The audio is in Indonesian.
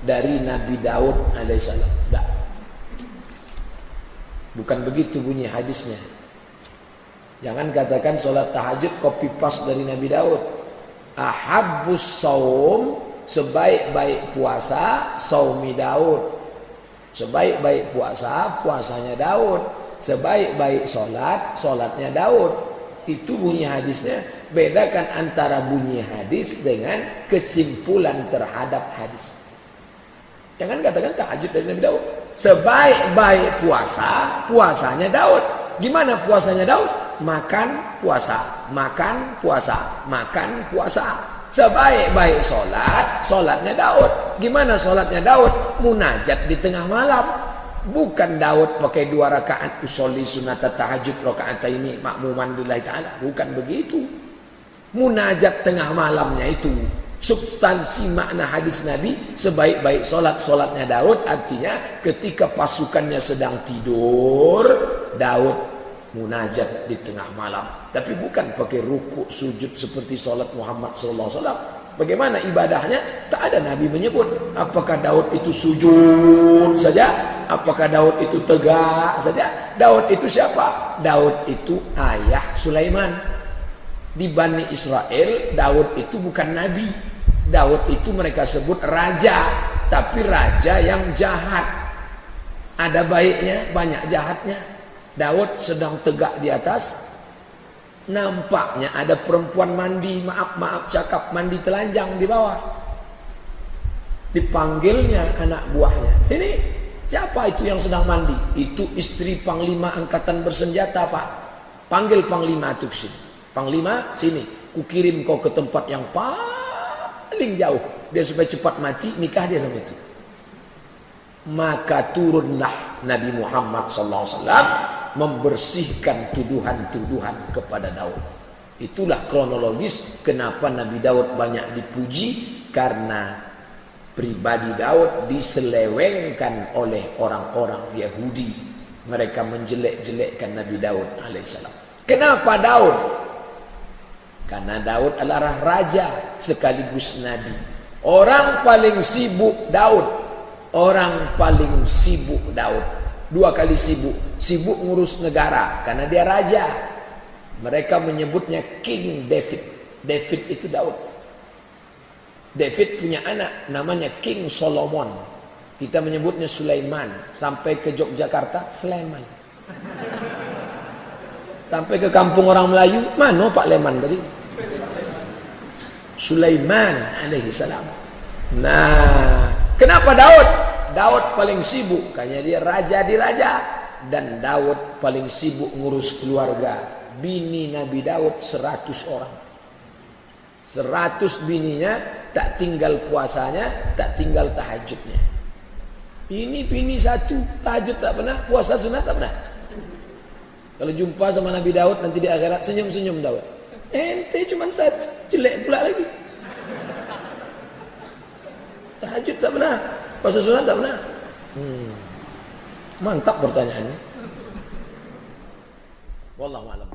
dari Nabi Daud alaihissalam. Tidak. Bukan begitu bunyi hadisnya. Jangan katakan sholat tahajud copy paste dari Nabi Daud. Ahabbus saum, sebaik-baik puasa saumi Daud. Sebaik-baik puasa puasanya Daud. Sebaik-baik sholat sholatnya Daud. Itu bunyi hadisnya. Bedakan antara bunyi hadis dengan kesimpulan terhadap hadis. Jangan katakan tahajud dari Nabi Daud. Sebaik-baik puasa puasanya Daud. Gimana puasanya Daud? Makan puasa, makan puasa, makan puasa. Sebaik-baik sholatnya Daud. Gimana sholatnya Daud? Munajat di tengah malam. Bukan Daud pakai 2 rakaat usolli sunata tahajud rakaataini makmuman lillahi ta'ala. Bukan begitu. Munajat tengah malamnya itu substansi makna hadis Nabi. Sebaik-baik sholatnya Daud, artinya ketika pasukannya sedang tidur, Daud munajat di tengah malam. Tapi bukan pakai ruku sujud seperti sholat Muhammad SAW. Bagaimana ibadahnya? Tak ada Nabi menyebut. Apakah Daud itu sujud saja? Apakah Daud itu tegak saja? Daud itu siapa? Daud itu ayah Sulaiman. Di Bani Israel, Daud itu bukan Nabi. Daud itu mereka sebut raja. Tapi raja yang jahat. Ada baiknya, banyak jahatnya. Daud sedang tegak di atas, nampaknya ada perempuan mandi, maaf cakap, mandi telanjang di bawah. Dipanggilnya anak buahnya, sini, siapa itu yang sedang mandi? Itu istri Panglima Angkatan Bersenjata, Pak. Panggil Panglima itu kesini. Panglima, sini, kukirim kau ke tempat yang paling jauh, biar supaya cepat mati, nikah dia sama itu. Maka turunlah Nabi Muhammad SAW membersihkan tuduhan-tuduhan kepada Daud. Itulah kronologis kenapa Nabi Daud banyak dipuji, karena pribadi Daud diselewengkan oleh orang-orang Yahudi. Mereka menjelek-jelekkan Nabi Daud alaihissalam. Kenapa Daud? Karena Daud adalah raja sekaligus nabi. Orang paling sibuk Daud. Orang paling sibuk Daud. 2 kali sibuk. Sibuk ngurus negara karena dia raja. Mereka menyebutnya King David. David itu Daud. David punya anak namanya King Solomon. Kita menyebutnya Sulaiman. Sampai ke Yogyakarta, Sleman. Sampai ke kampung orang Melayu, mana Pak Leman tadi? Sulaiman alaihissalam. Nah, kenapa Daud? Daud paling sibuk, karena dia raja di raja. Dan Daud paling sibuk ngurus keluarga. Bini Nabi Daud 100 orang. 100 bininya, tak tinggal puasanya, tak tinggal tahajudnya. Ini bini 1, tahajud tak pernah, puasa sunat tak pernah. Kalau jumpa sama Nabi Daud nanti di akhirat, senyum-senyum Daud. Ente cuma 1, jelek pula lagi. Tahajud tak pernah, puasa sunat tak pernah. Mantap pertanyaannya. Wallahu a'lam.